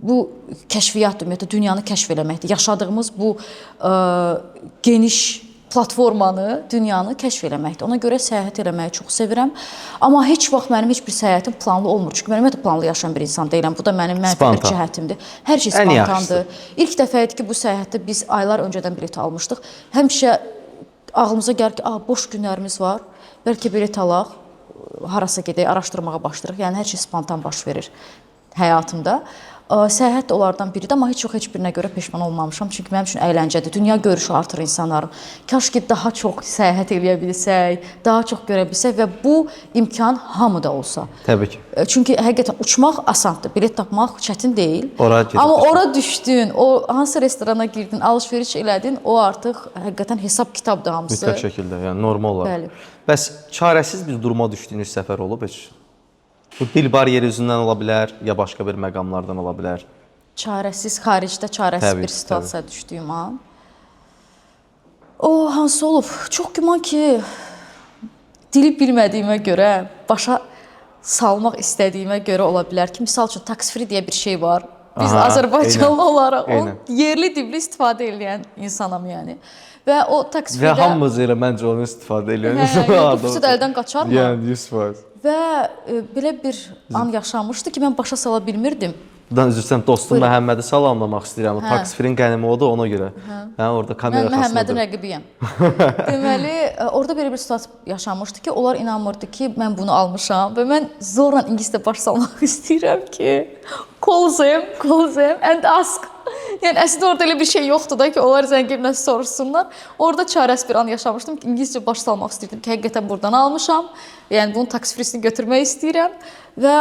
bu kəşfiyyatdır, ümumiyyətlə dünyanı kəşf eləməkdir. Yaşadığımız bu geniş platformanı, dünyanı kəşf eləməkdir. Ona görə səyahət eləməyi çox sevirəm. Amma heç vaxt mənim heç bir səyahətim planlı olmur. Çünki mən ümumiyyətlə planlı yaşayan bir insan deyiləm. Bu da mənim mənfi bir cəhətimdir. Hər şey spontandır. İlk dəfə idi ki, bu səyahətdə biz aylar öncədən bilet almışdıq. Həmişə ağlımıza gəlir ki, boş günlərimiz var. Bəlkə bilet alaq, harasa gedək, araşdırmağa başlayırıq. Yəni hər şey spontan baş verir həyatımda. Səyahət də onlardan biridir, amma heç birinə görə peşman olmamışam. Çünki mənim üçün əyləncədir. Dünya görüşü artır insanların. Kaş ki daha çox səyahət eləyə bilsək, daha çox görə bilsək və bu imkan hamıda olsa. Təbii ki. Çünki həqiqətən uçmaq asandır, bilet tapmaq çətin deyil. Amma ora düşdün, o hansı restorana girdin, alış-veriş elədin, o artıq həqiqətən hesab kitabdır hamısı. Mütləq şəkildə, yəni normal olaraq. Bəli. Bəs çarəsiz bir duruma düşdüyünüz səfər olub heç? Bu dil bariyeri üzündən ola bilər, ya başqa bir məqamlardan ola bilər. Çarəsiz, xaricdə çarəsiz bir situasiyaya düşdüyüm an. O hansı olub? Çox güman ki, dili bilmədiyimə görə, başa salmaq istədiyimə görə ola bilər ki, misal üçün tax free deyə bir şey var. Biz Azərbaycanlı olaraq onun yerli dibli istifadə edən insanam yəni. Və o tax free-də... Və hamımız elə məncə onu istifadə edən insanlar. Bu fürsət əldən qaçarmı? Yəni 100%. Və belə bir an yaşanmışdı ki, mən başa sala bilmirdim. Buradan üzr istəyirəm, dostum Məhəmmədi salamlamaq istəyirəm. O tax free-in qənimi odur, ona görə. Orada kamera xasındadır. Mən Məhəmmədin rəqibiyəm. Deməli, orada belə bir situasiya yaşanmışdı ki, onlar inanmırdı ki, mən bunu almışam və mən zorla ingiliscə baş salmaq istəyirəm ki, call them and ask. Yəni əslində orada elə bir şey yoxdur da ki, onlar zəngin nəsə soruşsunlar. Orada çarəsiz bir an yaşamışdım ki, ingiliscə baş salmaq istəyirdim ki, həqiqətən buradan almışam. Yəni bunun tax free-sini götürmək istəyirəm və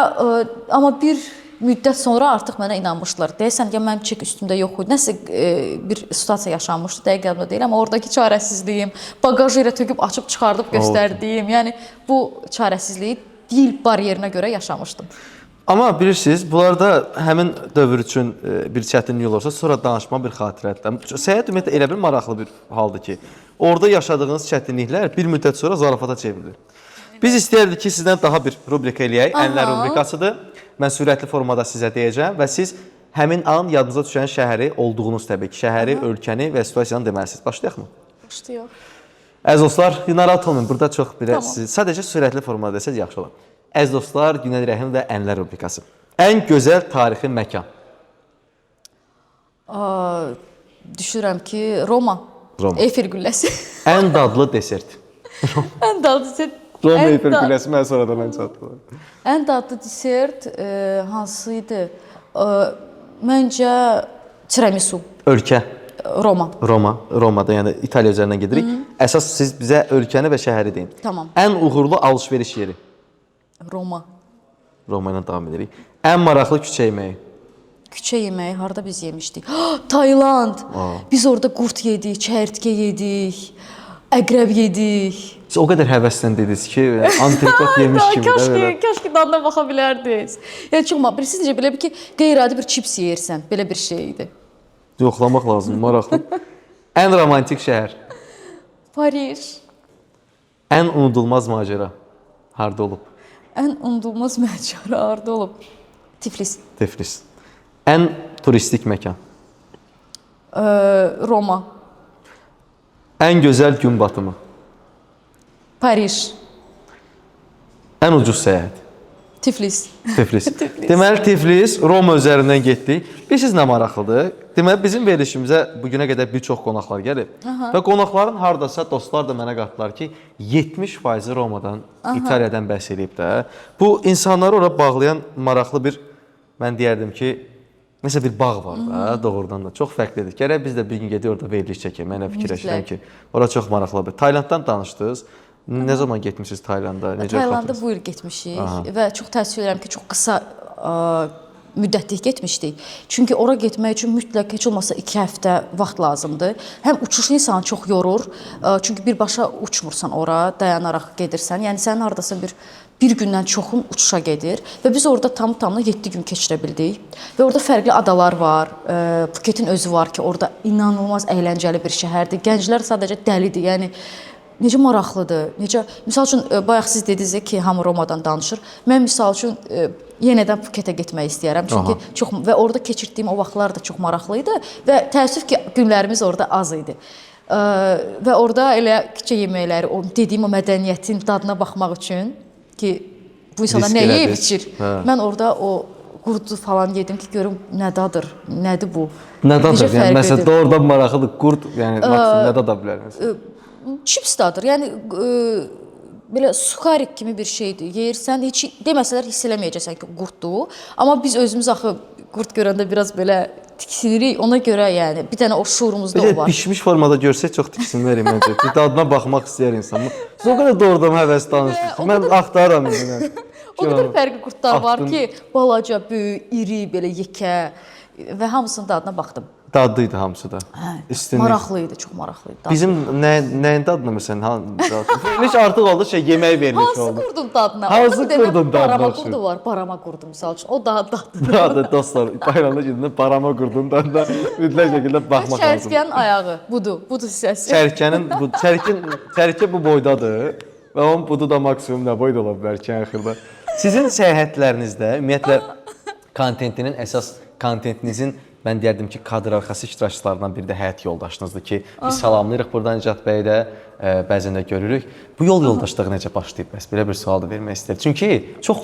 amma bir müddət sonra artıq mənə inanmışdılar. Deyəsən ki, mənim çek üstümdə yox idi. Nəsə bir situasiya yaşanmışdı, dəqiq yadımda deyil, amma oradakı çarəsizliyim, bagajı ilə töküb açıb çıxardıb göstərdiyim, yəni bu çarəsizliyi dil bariyerinə görə yaşamışdım. Amma bilirsiniz, bunlar da həmin dövr üçün bir çətinlik olursa, sonra danışma bir xatirətdir. Səyahət ümumiyyətlə elə bir maraqlı bir haldır ki, orada yaşadığınız çətinliklər bir müddət sonra zarafata çevrilir. Biz istəyərdik ki, sizdən daha bir rubrika eləyək. Ənlər rubrikasıdır. Mən sürətli formada sizə deyəcəm və siz həmin an yadınıza düşən şəhəri olduğunuz təbii ki, şəhəri, ölkəni və situasiyanı deməlisiniz. Başlayaq mı? Başlayaq. Əziz dostlar, narahat olmayın. Burada çox belə sadəcə sürətli formada desəz yaxşı olar. Əziz dostlar, Günel Rəhim və Ənlər rubrikası. Ən gözəl tarixi məkan. Düşünürəm ki, Roma. Eyfel qülləsi. Ən dadlı desert. Ən dadlı desert. Roma Eyfel qülləsi mən sonradan ən çatdım. Ən dadlı desert hansı idi? Məncə tiramisu. Ölkə. Roma. Romada, yəni İtaliya üzərindən gedirik. Əsas siz bizə ölkəni və şəhəri deyin. Tamam. Ən uğurlu alış-veriş yeri. Roma. Roma ilə davam edirik. Ən maraqlı küçə yeməyi. Küçə yeməyi harda biz yemişdik? Tayland. Biz orada qurd yedik, çəyirtkə yedik, əqrəb yedik. Siz o qədər həvəslə dediniz ki, antrikot yemiş kimi. Kaş ki dadına baxa bilərdiniz. Yəni çox bilirsiniz necə belə bir ki, qeyri-adi bir çips yeyirsən. Belə bir şey idi. Yoxlamaq lazım, maraqlı. Ən romantik şəhər. Paris. Ən unudulmaz macəra harda olub? Ən unudulmaz macəra harda olub? Tiflis. Ən turistik məkan? Roma. Ən gözəl gün batımı? Paris. Ən ucuz səyahət? Tiflis. Deməli Tiflis, Roma üzərindən getdik. Bilirsiniz nə maraqlıdır? Deməli bizim verilişimizə bugünə qədər bir çox qonaqlar gəlib. Və qonaqların hardasa dostlar da mənə qatdılar ki, 70% Romadan, İtaliyadan bəhs edib də. Bu insanları ora bağlayan maraqlı bir, mən deyərdim ki, nəsə bir bağ var da, doğrudan da. Çox fərqlidir. Gərək biz də bir gün gedib orada veriliş çəkək. Mən fikirləşirəm ki, ora çox maraqlıdır. Taylanddan danışdınız. Nə zaman getmişsiniz Taylanda? Taylanda bu il getmişik və çox təəssüf edirəm ki, çox qısa müddətlik getmişdik. Çünki ora getmək üçün mütləq heç olmasa 2 həftə vaxt lazımdır. Həm uçuş insanı çox yorur. Çünki birbaşa uçmursan ora, dayanaraq gedirsən. Yəni sənin hardasa bir gündən çoxun uçuşa gedir və biz orada tam-tamına 7 gün keçirə bildik. Və orada fərqli adalar var. Phuketin özü var ki, orada inanılmaz əyləncəli bir şəhərdir. Gənclər sadəcə dəlidir. Yəni necə maraqlıdır. Necə misal üçün bayaq siz dediniz ki, hamı Romadan danışır. Mən misal üçün yenidən Phuketə getmək istəyirəm. Çünki çox və orada keçirdiyim o vaxtlar da çox maraqlı idi və təəssüf ki, günlərimiz orada az idi. Və orada elə küçə yeməkləri, o dediyim o mədəniyyətin dadına baxmaq üçün ki, bu insanlar nə yeyib içir. Mən orada o qurdu falan yedim ki, görüm nə dadır, nədir bu? Nə dadır? Yəni məsələn doğrudan maraqlıdır. Qurd, yəni maksimum nə dada bilər məsələn? Chips dadır. Yəni belə suxarik kimi bir şeydir. Yeyirsən, heç deməsələr hiss eləməyəcəksən ki, qurddur. Amma biz özümüz axı qurd görəndə biraz belə tiksinirik. Ona görə yəni bir dənə o şuurumuzda o var. Bişmiş formada görsək çox tiksinmərik məncə. Bir dadına baxmaq istəyir insan. Siz o qədər doğrudan həvəs danışırsınız. Mən axtarıram indi. O qədər fərqli qurdlar var ki, balaca, böyük, iri, belə yekə və hamısının dadına baxdım. Dadlıydı hamısı da. Maraqlı idi, çox maraqlı idi. Bizim nəyin dadına məsələn? Heç artıq oldu yemək verilir oldu. Hansı qurdun dadına? Hansı qurdun dadına? Barama qurdu var, barama qurdu misal üçün. O daha dadlıdır. Dostlar, bayramda gedəndə barama qurdun dadına mütləq şəkildə baxmaq lazım. Çərkənin ayağı budur hissəsi. Çərkə bu boydadır və onun budu da maksimum nə boyda ola bilər ki, axırda. Sizin səyahətlərinizdə ümumiyyətlə kontentinin əsas kontentinizin mən deyərdim ki, kadr arxası iştirakçılarından biri də həyat yoldaşınızdır ki, biz salamlayırıq buradan Nicat bəyi də bəzən də görürük. Bu yol yoldaşlığı necə başlayıb? Bəs belə bir sual da vermək istəyirəm. Çünki çox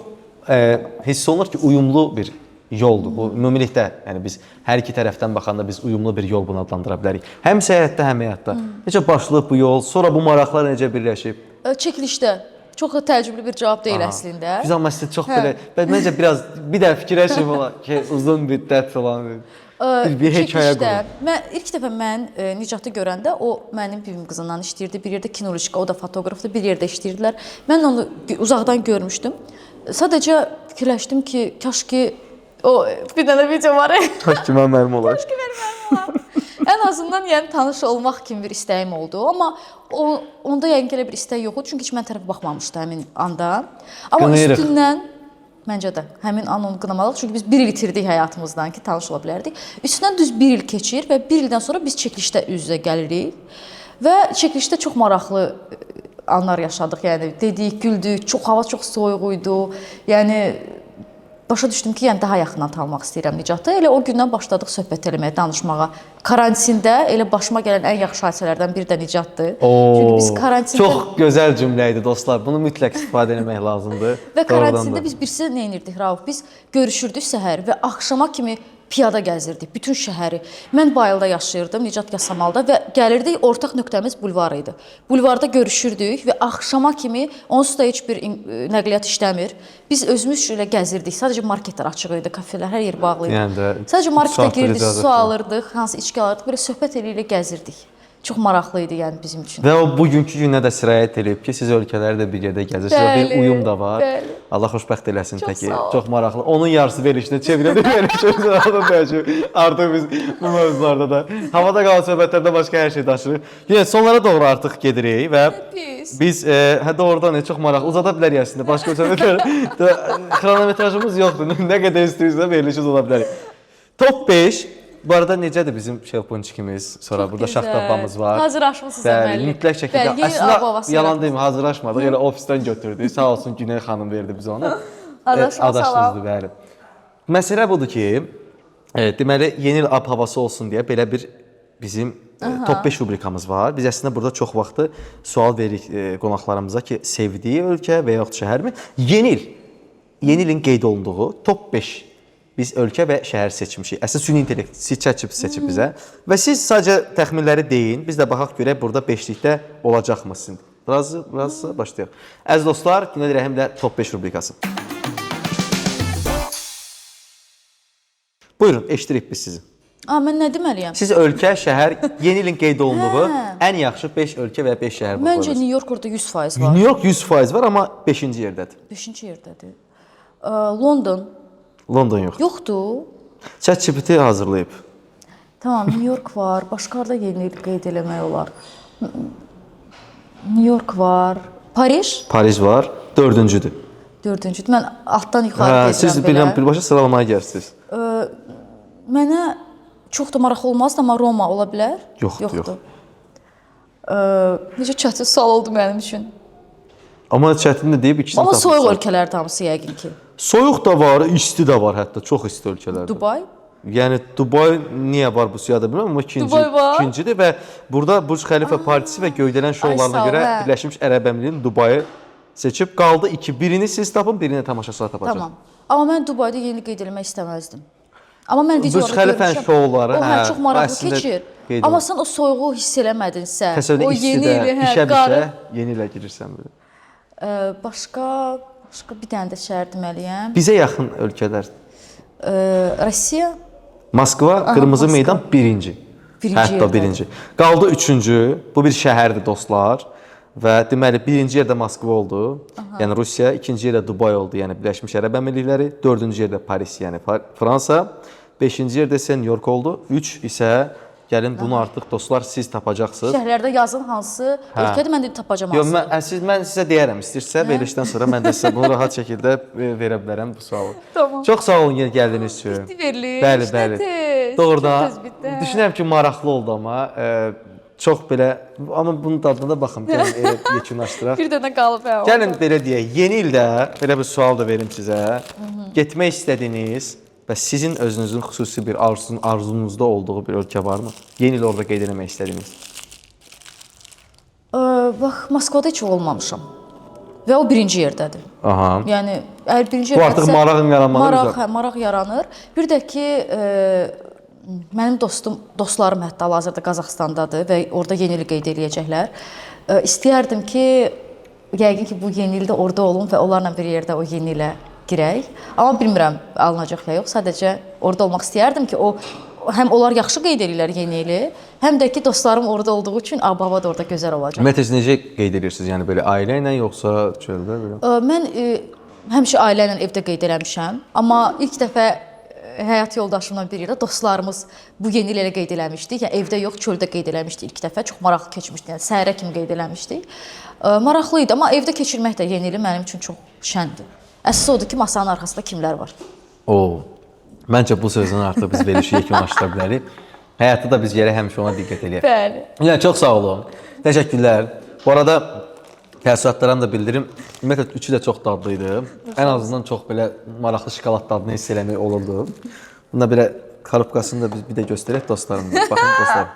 hiss olunur ki, uyumlu bir yoldur. Bu ümumilikdə, yəni biz hər iki tərəfdən baxanda biz uyumlu bir yol bunu adlandıra bilərik. Həm səyahətdə, həm həyatda. Necə başlayıb bu yol? Sonra bu maraqlar necə birləşib? Çəkilişdə. Çox təəccüblü bir cavab deyil əslində. Biz amma sizə çox belə, məncə biraz bir də fikirləşim olar ki, uzun müddət falan bir hekayə qurun. İlk dəfə mən Nicatı görəndə o mənim bibim qızından işləyirdi. Bir yerdə kinolojika, o da fotoqrafdır, bir yerdə işləyirdilər. Mən onu uzaqdan görmüşdüm. Sadəcə fikirləşdim ki, kaş ki o bir dənə video var. Kaş ki mənim olar. Kaş ki mənim olar. Ən azından yəni tanış olmaq kimi bir istəyim oldu. Amma onda yəqin elə bir istək yox idi. Çünki heç mən tərəfə baxmamışdı həmin anda. Amma üstündən məncə də həmin an onu qınamalıyıq. Çünki biz 1 il itirdik həyatımızdan ki, tanış ola bilərdik. Üstündən düz 1 il keçir və 1 ildən sonra biz çəkilişdə üz-üzə gəlirik. Və çəkilişdə çox maraqlı anlar yaşadıq. Yəni dedik, güldük. Hava çox soyuq idi. Yəni başa düşdüm ki, yəni daha yaxından tanımaq istəyirəm Nicatı. Elə o gündən başladıq söhbət eləməyə, danışmağa. Karantində elə başıma gələn ən yaxşı hadisələrdən biri də Nicatdır. Çünki biz karantində çox gözəl cümlə idi dostlar. Bunu mütləq istifadə etmək lazımdır. Və karantində biz birisi nə edirdik Rauf? Biz görüşürdük səhər və axşama kimi piyada gəzirdik bütün şəhəri. Mən Bayılda yaşayırdım, Nicat Yasamalda və gəlirdik, ortaq nöqtəmiz bulvar idi. Bulvarda görüşürdük və axşama kimi onsuz da heç bir nəqliyyat işləmir. Biz özümüz ilə gəzirdik. Sadəcə marketlər açıq idi, kafelər, hər yer bağlı idi. Yəni sadəcə marketə girirdik, su alırdıq, hansı içki alırdıq, belə söhbət elə gəzirdik. Çox maraqlı idi yəni bizim üçün. Və o bugünkü günə də sirayət edib ki, siz ölkələri də bir yerdə gəzirsiniz. Bir uyum da var. Bəli. Allah xoşbəxt eləsin təki. Çox maraqlı. Onun yarısı verilişinə çevirədik verilişimiz. Artıq biz bu mövzularda da havada qalan söhbətlərdə başqa hər şey daşırıq. Yəni sonlara doğru artıq gedirik və biz doğrudan çox maraqlı. Uzada bilərik əslində. Başqa söhbətlər xronometrajımız yoxdur. Nə qədər istəyirsə verilişimiz ola bilərik. Top 5. Bu arada necədir bizim şelponçikimiz? Sonra burada şaxtabamız var. Hazırlaşmısınız əməli. Mütləq şəkildə. Əslində yalan deyim, hazırlaşmadıq. Elə ofisdən götürdük. Sağ olsun Güney xanım verdi bizə onu. Adaşınızdır, bəli. Məsələ budur ki, deməli yeni il ab havası olsun deyə belə bir bizim top 5 rubrikamız var. Biz əslində burada çox vaxtı sual veririk qonaqlarımıza ki, sevdiyi ölkə və yaxud şəhərmi? Yeni ilin qeyd olunduğu top 5 biz ölkə və şəhər seçmişik. Əslində süni intellekt seçib bizə. Və siz sadəcə təxminləri deyin. Biz də baxaq görək burada 5-likdə olacaqmı sizin? Razı başlayaq. Əziz dostlar, Günel Rəhimlə top 5 rubrikası. Buyurun, eşidirik biz sizi. Mən nə deməliyəm? Siz ölkə, şəhər, yeni ilin qeyd olunduğu ən yaxşı 5 ölkə və 5 şəhər var. Məncə New York orada 100% var. New York 100% var, amma 5-ci yerdədir. 5-ci yerdədir. London yoxdur. Yoxdur. ChatGPT hazırlayıb. Tamam, New York var. Başqa harda yeni il qeyd eləmək olar? New York var. Paris var. 4-cüdür. 4-cüdür. Mən altdan yuxarı gedirəm belə. Siz birbaşa sıralamaya gəlirsiniz. Mənə çox da maraqlı olmaz, amma Roma ola bilər? Yoxdur. Necə çətin sual oldu mənim üçün. Amma çətin də deyib ikisini Amma tapmışsan. soyuq ölkələrdə hamısı yəqin ki. Soyuq da var, isti də var hətta, çox isti ölkələrdə. Dubay. Yəni Dubay niyə var bu siyada bilmirəm, amma Dubay var. ikincidir və burada Burj Xəlifə partisi və Göydələn şoularına sağ ol, görə hə. Birləşmiş Ərəb Əmirlikliyinin Dubayı seçib qaldı 2. Birini siz tapın, birini tamaşaçılar tapacaq. Tamam. Amma mən Dubayda yeni qeyd etmək istəməzdim. Amma mən Burj videolarda Xəlifənin görmüşəm. şouları, O hə, çox maraqlı əslində keçir. qeyd Amma olunur. sən o soyuğu hiss eləmədinsə, Təsəvvürdə o yeni istidə, ili, bişə-bişə yeni ilə girirsən belə. Başqa bir dənə də şəhər deməliyəm. Bizə yaxın ölkələr. Rusiya. Moskva, Qırmızı Moskva. Meydan birinci. Birinci Hətta yerdədir. birinci. Qaldı üçüncü. Bu bir şəhərdir dostlar. Və deməli birinci yerdə Moskva oldu. Yəni Rusiya, ikinci yerdə Dubay oldu, yəni Birləşmiş Ərəb Əmirlikləri, dördüncü yerdə Paris, yəni Fransa, beşinci yerdə isə New York oldu. 3 isə gəlin bunu artıq dostlar siz tapacaqsınız. Şəhərlərdə yazın hansı ölkədə mən də tapacağam Yox, hansı. mən sizə deyərəm, istəyirsə verilişdən sonra mən də sizə bunu rahat şəkildə verə bilərəm bu sualı. Tamam. Çox sağ olun gəldiyiniz üçün. Veriliş. Bəli, bəli. Doğrudan düşünürəm ki, maraqlı oldu amma çox belə, amma bunun dadına da baxım, gəlin elə yekunlaşdıraq. Bir dənə qalıb hə. Gəlin belə deyək, yeni ildə belə bir sual da verim sizə. Getmək istədiyiniz və sizin özünüzün xüsusi bir arzunuzda olduğu bir ölkə varmı? Yeni il orada qeyd etmək istədiyiniz. Bax, Moskvada heç olmamışam. Və o birinci yerdədir. Aha. Yəni əgər birinci Bu artıq marağın yaranmalıdır. Maraq yaranır. Bir də ki, mənim dostlarım hətta hazırda Qazaxıstandadır və orada yeni il qeyd eləyəcəklər. İstəyərdim ki, yəqin ki, bu yeni ildə orada olum və onlarla bir yerdə o yeni ilə girək. Amma bilmirəm alınacaq ya yox. Sadəcə orada olmaq istəyərdim ki, həm onlar yaxşı qeyd edirlər yeni ili, həm də ki, dostlarım orada olduğu üçün ab-hava da orada gözəl olacaq. Ümumiyyətlə necə qeyd edirsiniz? Yəni belə ailə ilə yoxsa çöldə belə? Mən həmişə ailə ilə evdə qeyd eləmişəm, amma ilk dəfə həyat yoldaşımla bir yerdə dostlarımız bu yeni ilə qeyd eləmişdik. Yəni evdə yox, çöldə qeyd eləmişdik ilk dəfə. Çox maraqlı keçmişdi. Yəni səhərə kimi qeyd eləmişdik. Maraqlı idi, amma evdə keçirmək də yeni ili mənim üçün çox şəndir. Əsas odur ki, masanın arxasında kimlər var? Məncə bu sözün artıq biz verilişi yekunlaşdıra bilərik. Həyatda da biz gərək həmişə ona diqqət eləyək. Bəli. Yəni çox sağ olun. Təşəkkürlər. Bu arada təəssüratlarımı da bildirim. Ümumiyyətlə üçü də çox dadlı idi. Ən azından çox belə maraqlı şokolad dadını hiss eləmək olurdu. Bunda belə korobkasını da biz bir də göstərək dostlarımıza. Baxın dostlar.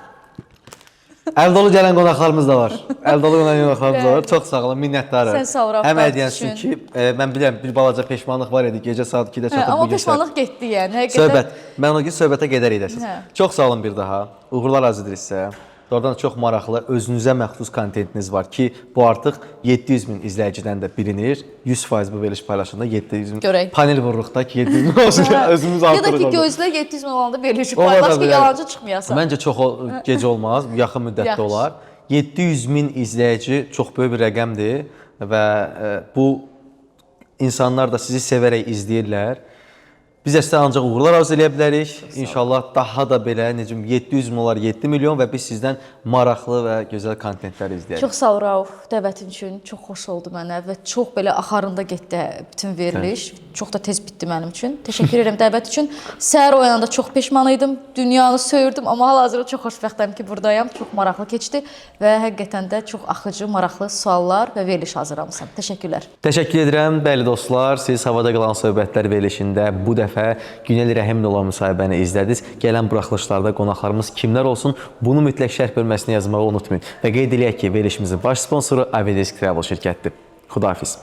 Əl dolu gələn qonaqlarımız da var. Əl dolu gələn qonaqlarımız da var. Çox sağ olun, minnətdarım. Sən sağ ol, həm hədiyyəniz üçün ki, mən bilirəm bir balaca peşmanlıq var idi. Gecə saat 2-də çatıb Amma peşmanlıq getdi yəni. Həqiqətən. Söhbət. Mən o gün söhbətə gedərik də siz. Çox sağ olun bir daha. Uğurlar arzulayırıq sizə. Doğrudan çox maraqlı, özünüzə məxsus kontentiniz var ki, bu artıq 700 min izləyicidən də bilinir. 100% bu veriliş paylaşımda 700 min. Görək. Panel vururuq da ki, 700 min olsun ki, özümüz artırıq. Ya da ki, gözlə 700 min olanda veriliş paylaş ki, yalancı çıxmayasan. Məncə çox gec olmaz, yaxın müddətdə olar. 700 min izləyici çox böyük bir rəqəmdir və bu insanlar da sizi sevərək izləyirlər. Biz sizə ancaq uğurlar arzu eləyə bilərik. İnşallah daha da belə necəm 700 min olar 7 milyon və biz sizdən maraqlı və gözəl kontentlər izləyərik. Çox sağ ol Rauf, dəvətin üçün. Çox xoş oldu mənə və çox belə axarında getdi bütün veriliş. Çox da tez bitdi mənim üçün. Təşəkkür edirəm dəvət üçün. Səhər oyananda çox peşman idim. Dünyanı söyürdüm, amma hal-hazırda çox xoşbəxtəm ki, buradayam. Çox maraqlı keçdi və həqiqətən də çox axıcı, maraqlı suallar və veriliş hazırlamısan. Təşəkkürlər. Təşəkkür edirəm, bəli dostlar. Siz havada qalan söhbətlər verilişində bu dəfə Günel Rəhimli olan müsahibəni izlədiniz. Gələn buraxılışlarda qonaqlarımız kimlər olsun? Bunu mütləq şərh bölməsində yazmağı unutmayın. Və qeyd eləyək ki, verilişimizin baş sponsoru Avidesk Travel şirkətidir. Xudahafiz.